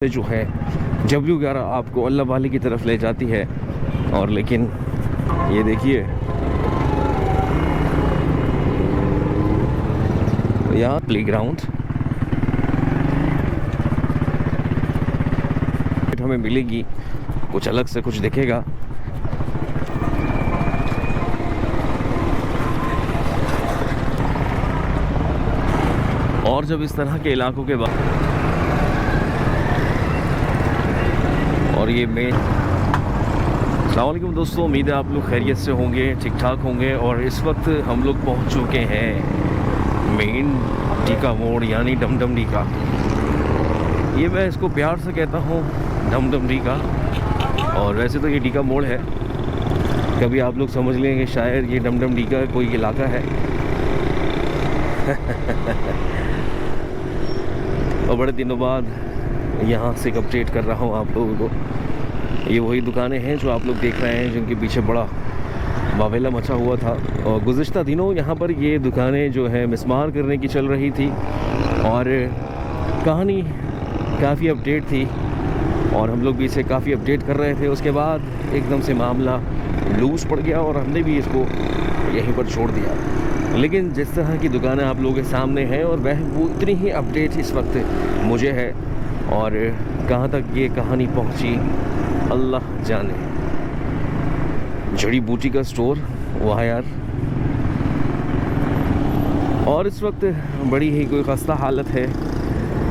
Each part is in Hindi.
जो है W11 आपको अल्लाह वाली की तरफ ले जाती है। और लेकिन ये देखिए यहाँ प्लेग्राउंड हमें मिलेगी, कुछ अलग से कुछ दिखेगा। और जब इस तरह के इलाकों के बाद और ये मेन अस्सलामुअलैकुम दोस्तों, उम्मीद है आप लोग खैरियत से होंगे, ठीक ठाक होंगे। और इस वक्त हम लोग पहुंच चुके हैं मेन टीका मोड़ यानी डमडम टीका। ये मैं इसको प्यार से कहता हूँ डमडम टीका, और वैसे तो ये टीका मोड़ है। कभी आप लोग समझ लेंगे शायद ये डमडम टीका कोई इलाका है। और बड़े दिनों बाद यहाँ से अपडेट कर रहा हूँ आप लोगों को। ये वही दुकानें हैं जो आप लोग देख रहे हैं, जिनके पीछे बड़ा वावेला मचा हुआ था। और गुज़िश्ता दिनों यहाँ पर ये दुकानें जो है मिसमार करने की चल रही थी, और कहानी काफ़ी अपडेट थी और हम लोग भी इसे काफ़ी अपडेट कर रहे थे। उसके बाद एकदम से मामला लूज़ पड़ गया और हमने भी इसको यहीं पर छोड़ दिया। लेकिन जिस तरह की दुकानें आप लोगों के सामने हैं, और वह वो इतनी ही अपडेट इस वक्त मुझे है, और कहाँ तक ये कहानी पहुँची अल्लाह जाने। जड़ी बूटी का स्टोर, वाह यार। और इस वक्त बड़ी ही कोई खस्ता हालत है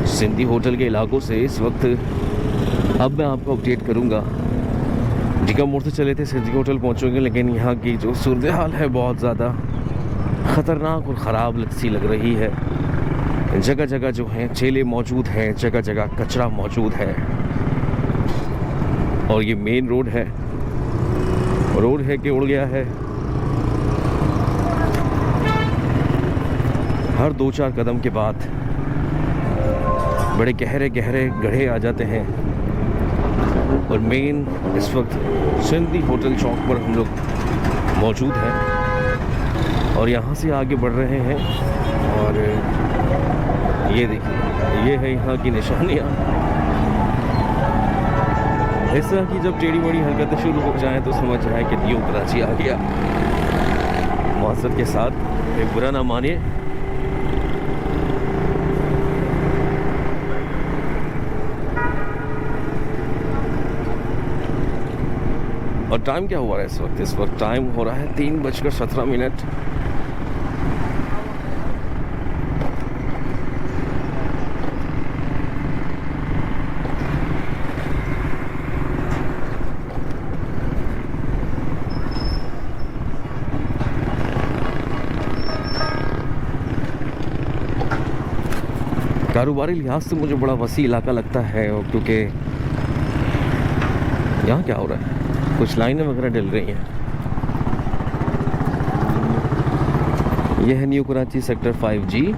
सिंधी होटल के इलाकों से इस वक्त। अब मैं आपको अपडेट करूँगा। टीका मोड़ से चले थे, सिंधी होटल पहुँचेंगे, लेकिन यहाँ की जो सूरत हाल है बहुत ज़्यादा ख़तरनाक और ख़राब सी लग रही है। जगह जगह जो है ठेले मौजूद हैं, जगह जगह कचरा मौजूद है। और ये मेन रोड है कि उड़ गया है। हर 2-4 कदम के बाद बड़े गहरे गहरे गड्ढे आ जाते हैं। और मेन इस वक्त सिंधी होटल चौक पर हम लोग मौजूद हैं और यहाँ से आगे बढ़ रहे हैं। और ये देखिए, ये है यहाँ की निशानियाँ। इस तरह की जब टेढ़ी मेढ़ी हरकतें शुरू हो जाएं तो समझ जाए कि न्यू कराची आ गया। माज़रत के साथ, बुरा ना मानिए। और टाइम क्या हुआ है इस वक्त? इस वक्त टाइम हो रहा है 3:17। कारोबारी लिहाज से मुझे बड़ा वसी इलाका लगता है, और क्योंकि यहाँ क्या हो रहा है, कुछ लाइनें वगैरह डल रही हैं। यह है न्यू कराची सेक्टर 5G।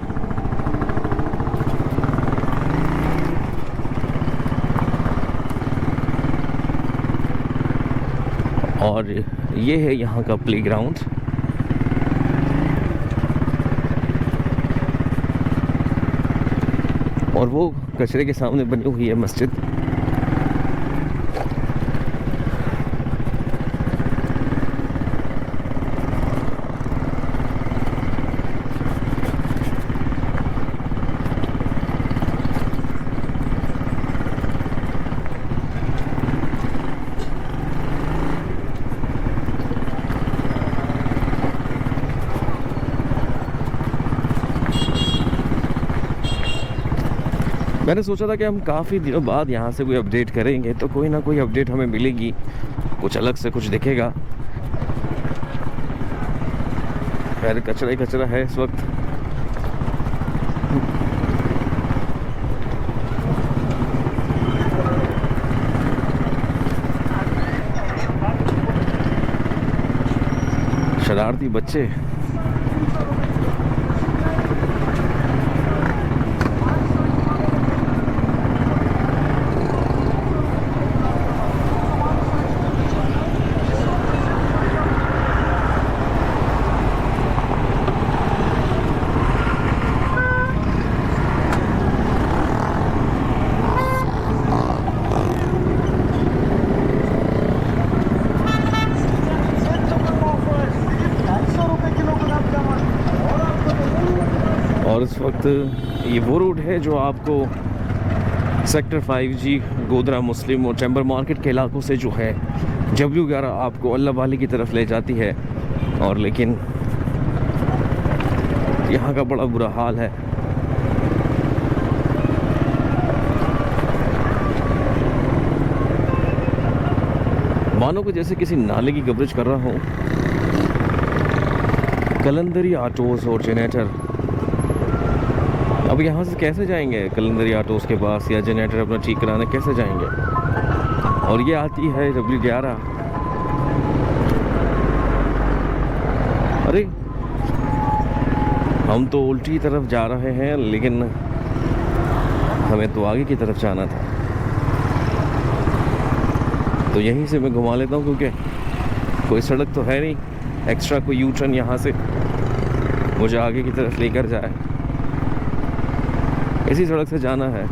और ये है यहाँ का प्लेग्राउंड। और वो कचरे के सामने बनी हुई है मस्जिद। मैंने सोचा था कि हम काफ़ी दिनों बाद यहाँ से कोई अपडेट करेंगे, तो कोई ना कोई अपडेट हमें मिलेगी, कुछ अलग से कुछ दिखेगा। खैर कचरा ही कचरा है इस वक्त। शरारती बच्चे। वक्त ये वो रोड है जो आपको सेक्टर 5G, गोधरा मुस्लिम और चैम्बर मार्केट के इलाकों से जो है W11 आपको अल्लाह वाली की तरफ ले जाती है। और लेकिन यहाँ का बड़ा बुरा हाल है। मानो कि जैसे किसी नाले की कवरेज कर रहा हूँ। कलंदरी ऑटोज़ और जनरेटर, अब यहाँ से कैसे जाएंगे कलंदरी ऑटोज़ के पास, या जनरेटर अपना ठीक कराने कैसे जाएंगे। और ये आती है W11। अरे हम तो उल्टी तरफ जा रहे हैं, लेकिन हमें तो आगे की तरफ जाना था। तो यहीं से मैं घुमा लेता हूँ, क्योंकि कोई सड़क तो है नहीं एक्स्ट्रा, कोई यू टर्न यहाँ से मुझे आगे की तरफ लेकर जाए। इसी सड़क से जाना है।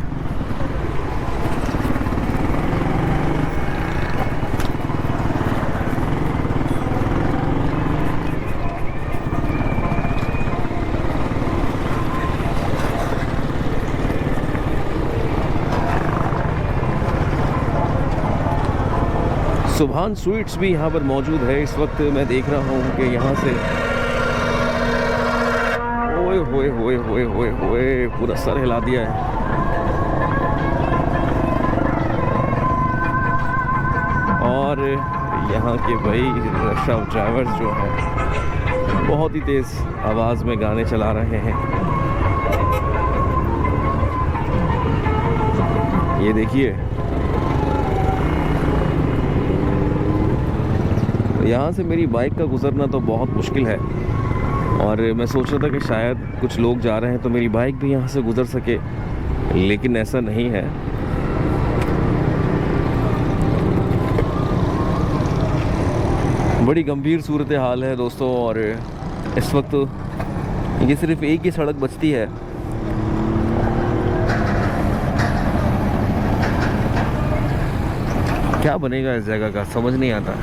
सुभान स्वीट्स भी यहाँ पर मौजूद है। इस वक्त मैं देख रहा हूँ कि यहाँ से ओए होए होए होए होए होए पूरा सर हिला दिया है। और यहाँ के भाई रिक्शा ड्राइवर्स जो हैं बहुत ही तेज़ आवाज़ में गाने चला रहे हैं। ये देखिए, यहाँ से मेरी बाइक का गुजरना तो बहुत मुश्किल है। और मैं सोच रहा था कि शायद कुछ लोग जा रहे हैं तो मेरी बाइक भी यहाँ से गुजर सके, लेकिन ऐसा नहीं है। बड़ी गंभीर सूरत हाल है दोस्तों। और इस वक्त ये सिर्फ एक ही सड़क बचती है। क्या बनेगा इस जगह का समझ नहीं आता।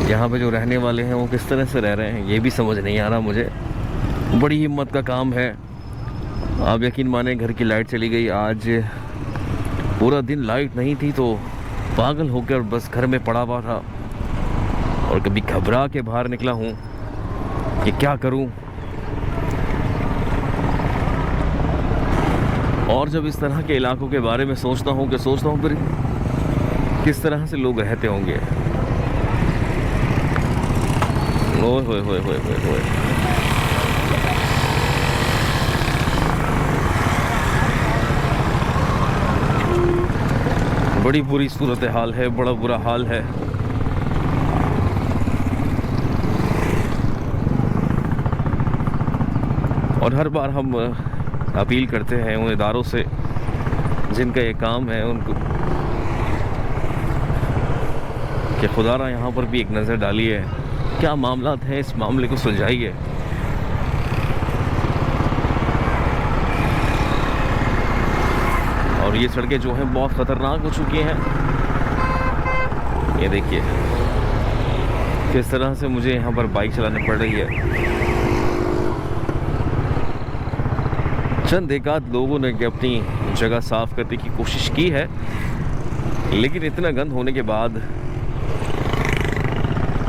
यहाँ पे जो रहने वाले हैं वो किस तरह से रह रहे हैं ये भी समझ नहीं आ रहा मुझे। बड़ी हिम्मत का काम है। आप यकीन माने घर की लाइट चली गई। आज पूरा दिन लाइट नहीं थी तो पागल होकर बस घर में पड़ा हुआ था। और कभी घबरा के बाहर निकला हूँ कि क्या करूँ। और जब इस तरह के इलाकों के बारे में सोचता हूँ फिर किस तरह से लोग रहते होंगे। ओए होए होए होए होए होए। बड़ी बुरी सूरत हाल है, बड़ा बुरा हाल है। और हर बार हम अपील करते हैं उन इदारों से जिनका ये काम है उनको कि खुदारा यहाँ पर भी एक नज़र डालिए, क्या मामलात हैं, इस मामले को सुलझाइए। और ये सड़कें जो हैं बहुत ख़तरनाक हो चुकी हैं। ये देखिए किस तरह से मुझे यहाँ पर बाइक चलानी पड़ रही है। चंद एक आध लोगों ने अपनी जगह साफ़ करने की कोशिश की है, लेकिन इतना गंद होने के बाद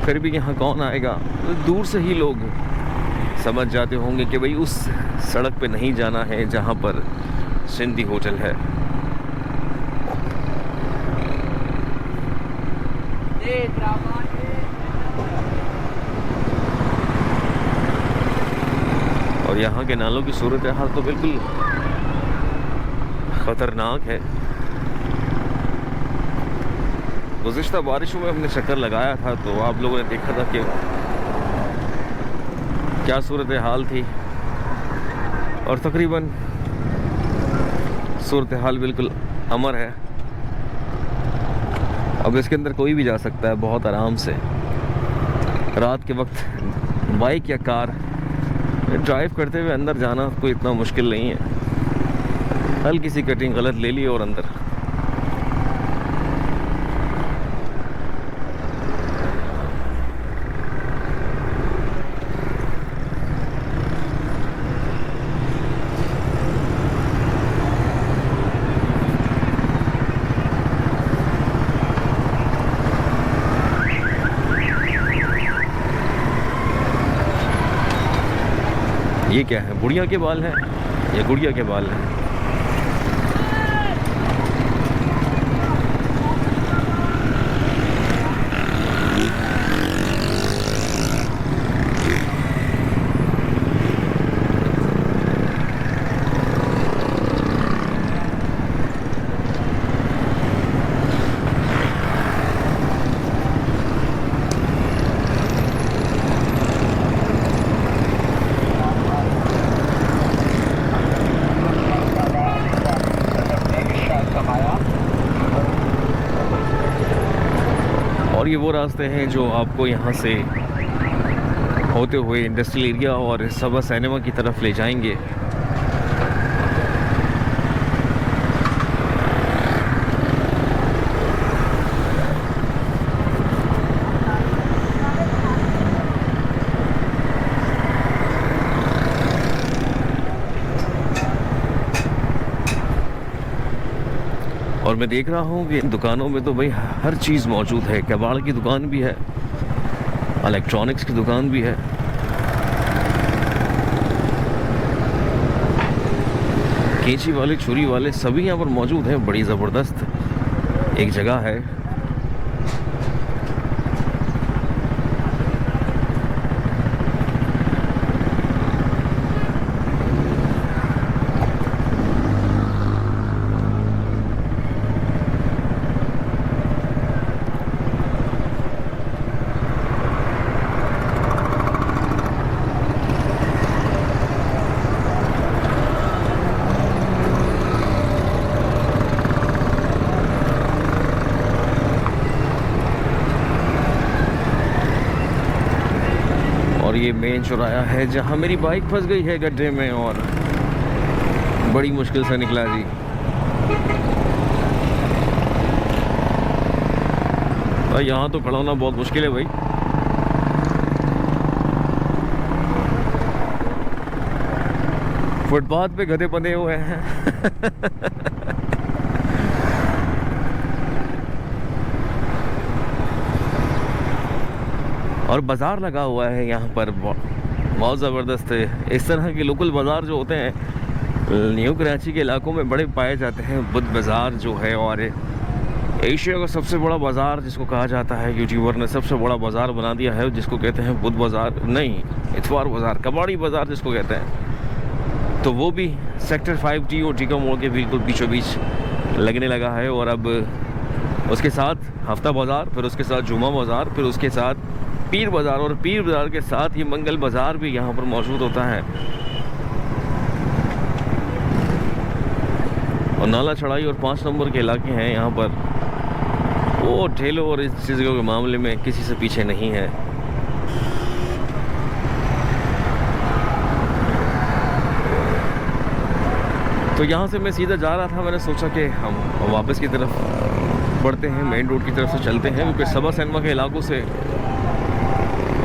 फिर भी यहाँ कौन आएगा। तो दूर से ही लोग समझ जाते होंगे कि भाई उस सड़क पे नहीं जाना है जहाँ पर सिंधी होटल है। और यहाँ के नालों की सूरत हाल तो बिल्कुल ख़तरनाक है। गुज़िश्ता बारिशों में हमने चक्कर लगाया था तो आप लोगों ने देखा था कि क्या सूरत हाल थी। और तकरीबन सूरत हाल बिल्कुल अमर है। अब इसके अंदर कोई भी जा सकता है बहुत आराम से। रात के वक्त बाइक या कार ड्राइव करते हुए अंदर जाना कोई इतना मुश्किल नहीं है। हल्की सी कटिंग गलत ले ली और अंदर। ये क्या है, बुढ़िया के बाल हैं या गुड़िया के बाल हैं? और ये वो रास्ते हैं जो आपको यहाँ से होते हुए इंडस्ट्रियल एरिया और सबा सिनेमा की तरफ ले जाएंगे। और मैं देख रहा हूँ कि इन दुकानों में तो भाई हर चीज़ मौजूद है। कबाड़ की दुकान भी है, इलेक्ट्रॉनिक्स की दुकान भी है, कैंची वाले, छुरी वाले सभी यहाँ पर मौजूद हैं। बड़ी ज़बरदस्त एक जगह है। और ये मेन चौराहा है जहाँ मेरी बाइक फंस गई है गड्ढे में और बड़ी मुश्किल से निकला जी। भाई यहाँ तो खड़ा होना बहुत मुश्किल है भाई। फुटपाथ पे गधे बंधे हुए हैं। और बाज़ार लगा हुआ है यहाँ पर, बहुत ज़बरदस्त है। इस तरह के लोकल बाज़ार जो होते हैं न्यू कराची के इलाकों में बड़े पाए जाते हैं। बुद्ध बाज़ार जो है, और एशिया का सबसे बड़ा बाज़ार जिसको कहा जाता है, यूट्यूबर ने सबसे बड़ा बाज़ार बना दिया है जिसको कहते हैं बुद्ध बाज़ार, नहीं इतवार बाज़ार, कबाड़ी बाज़ार जिसको कहते हैं। तो वो भी सेक्टर 5G और टीका मोड़ के बिल्कुल बीचों बीच लगने लगा है। और अब उसके साथ हफ्ता बाज़ार, फिर उसके साथ जुमा बाज़ार, फिर उसके साथ पीर बाज़ार, और पीर बाज़ार के साथ ही मंगल बाज़ार भी यहाँ पर मौजूद होता है। और नाला चढ़ाई और 5 नंबर के इलाके हैं यहाँ पर। वो ठेलों और इस चीज़ों के मामले में किसी से पीछे नहीं है। तो यहाँ से मैं सीधा जा रहा था, मैंने सोचा कि हम वापस की तरफ बढ़ते हैं, मेन रोड की तरफ से चलते हैं, क्योंकि सबा सिनेमा के इलाकों से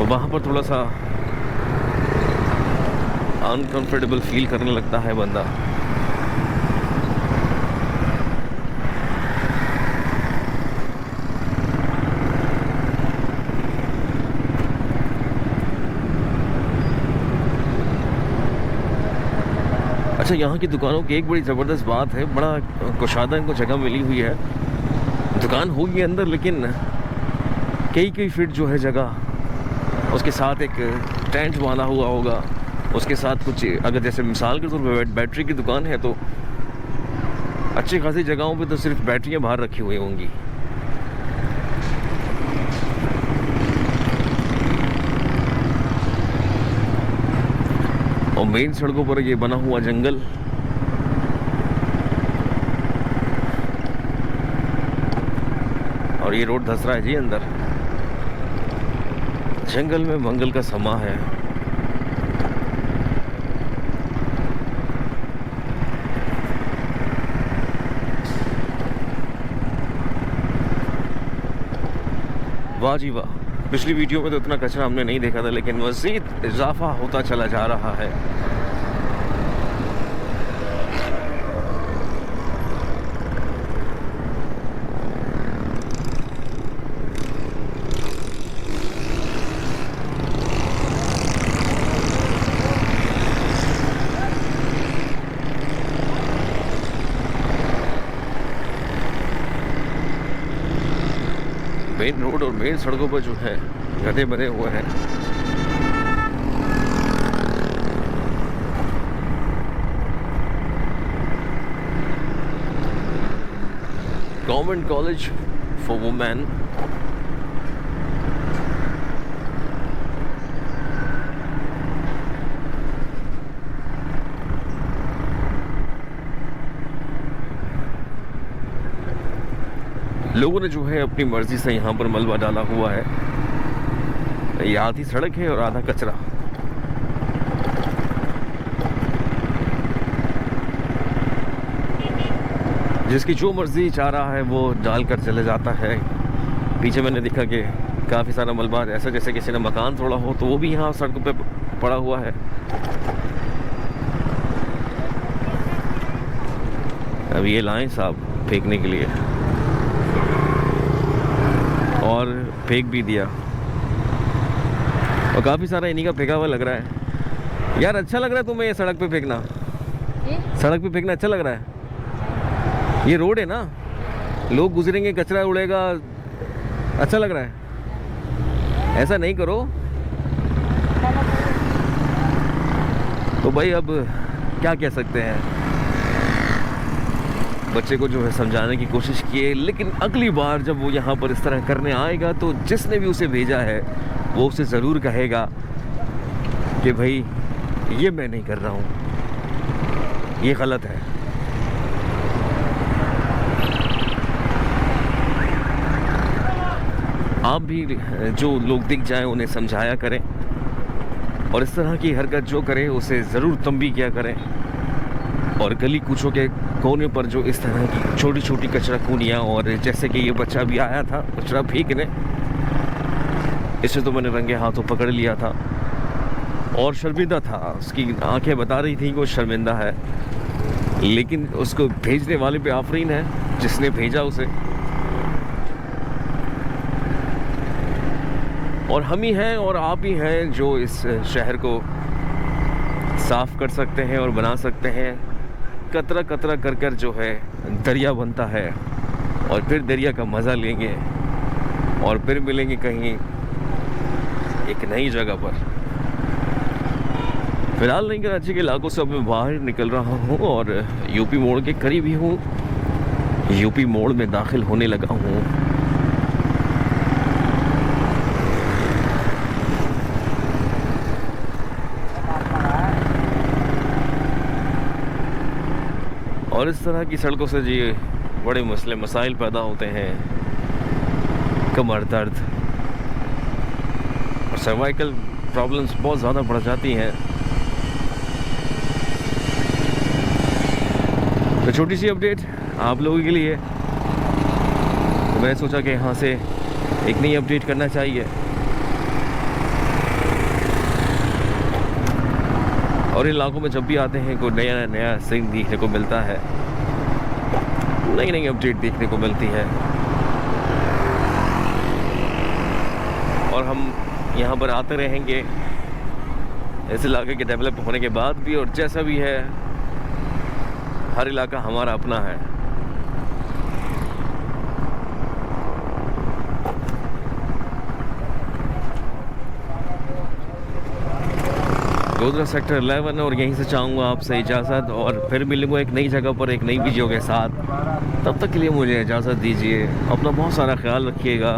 वहाँ पर थोड़ा सा अनकंफर्टेबल फील करने लगता है बंदा। अच्छा, यहाँ की दुकानों की एक बड़ी ज़बरदस्त बात है, बड़ा कुशादा इनको जगह मिली हुई है। दुकान होगी अंदर, लेकिन कई फीट जो है जगह, उसके साथ एक टेंट बांधा हुआ होगा, उसके साथ कुछ, अगर जैसे मिसाल के तौर पर बैटरी की दुकान है तो अच्छी खासी जगहों पे तो सिर्फ बैटरियां बाहर रखी हुई होंगी। और मेन सड़कों पर ये बना हुआ जंगल, और ये रोड धस रहा है जी अंदर। जंगल में मंगल का समा है। वाह जी वाह, पिछली वीडियो में तो इतना कचरा हमने नहीं देखा था, लेकिन मज़ीद इजाफा होता चला जा रहा है। मेन रोड और मेन सड़कों पर जो है गड्ढे बने हुए हैं। Government college for women. लोगों ने जो है अपनी मर्जी से यहाँ पर मलबा डाला हुआ है। ये आधी सड़क है और आधा कचरा। जिसकी जो मर्जी चाह रहा है वो डाल कर चले जाता है। पीछे मैंने देखा कि काफ़ी सारा मलबा ऐसा जैसे किसी ने मकान तोड़ा हो, तो वो भी यहाँ सड़कों पे पड़ा हुआ है। अब ये लाएं साहब फेंकने के लिए, और फेंक भी दिया, और काफ़ी सारा इन्हीं का फेंका हुआ लग रहा है। यार अच्छा लग रहा है तुम्हें ये सड़क पे फेंकना? सड़क पे फेंकना अच्छा लग रहा है? ये रोड है ना, लोग गुजरेंगे, कचरा उड़ेगा, अच्छा लग रहा है? ऐसा नहीं करो। तो भाई अब क्या कह सकते हैं, बच्चे को जो है समझाने की कोशिश किए, लेकिन अगली बार जब वो यहाँ पर इस तरह करने आएगा तो जिसने भी उसे भेजा है वो उसे ज़रूर कहेगा कि भाई ये मैं नहीं कर रहा हूँ, ये गलत है। आप भी जो लोग दिख जाएं उन्हें समझाया करें, और इस तरह की हरकत जो करे उसे ज़रूर तंबीह किया करें। और गली कूचों के कोने पर जो इस तरह की छोटी छोटी कचरा कूनियाँ, और जैसे कि ये बच्चा भी आया था कचरा फेंकने, इसे तो मैंने रंगे हाथों पकड़ लिया था और शर्मिंदा था। उसकी आंखें बता रही थी कि वो शर्मिंदा है, लेकिन उसको भेजने वाले पे आफरीन है जिसने भेजा उसे। और हम ही हैं और आप ही हैं जो इस शहर को साफ़ कर सकते हैं और बना सकते हैं। कतरा कतरा कर कर जो है दरिया बनता है, और फिर दरिया का मज़ा लेंगे और फिर मिलेंगे कहीं एक नई जगह पर। फिलहाल नहीं, कराची के इलाकों से अब मैं बाहर निकल रहा हूँ और यूपी मोड़ के करीब ही हूँ। यूपी मोड़ में दाखिल होने लगा हूँ। और इस तरह की सड़कों से जी बड़े मसले मसाइल पैदा होते हैं। कमर दर्द और सर्वाइकल प्रॉब्लम्स बहुत ज़्यादा बढ़ जाती हैं। तो छोटी सी अपडेट आप लोगों के लिए, तो मैं सोचा कि यहाँ से एक नई अपडेट करना चाहिए। और इन इलाकों में जब भी आते हैं कोई नया नया सीन देखने को मिलता है, नई नई अपडेट देखने को मिलती है। और हम यहाँ पर आते रहेंगे इस इलाके के डेवलप होने के बाद भी, और जैसा भी है हर इलाका हमारा अपना है। गोधरा सेक्टर 11, और यहीं से चाहूँगा आपसे इजाज़त, और फिर मिलूँगा एक नई जगह पर एक नई वीडियो के साथ। तब तक के लिए मुझे इजाज़त दीजिए। अपना बहुत सारा ख्याल रखिएगा।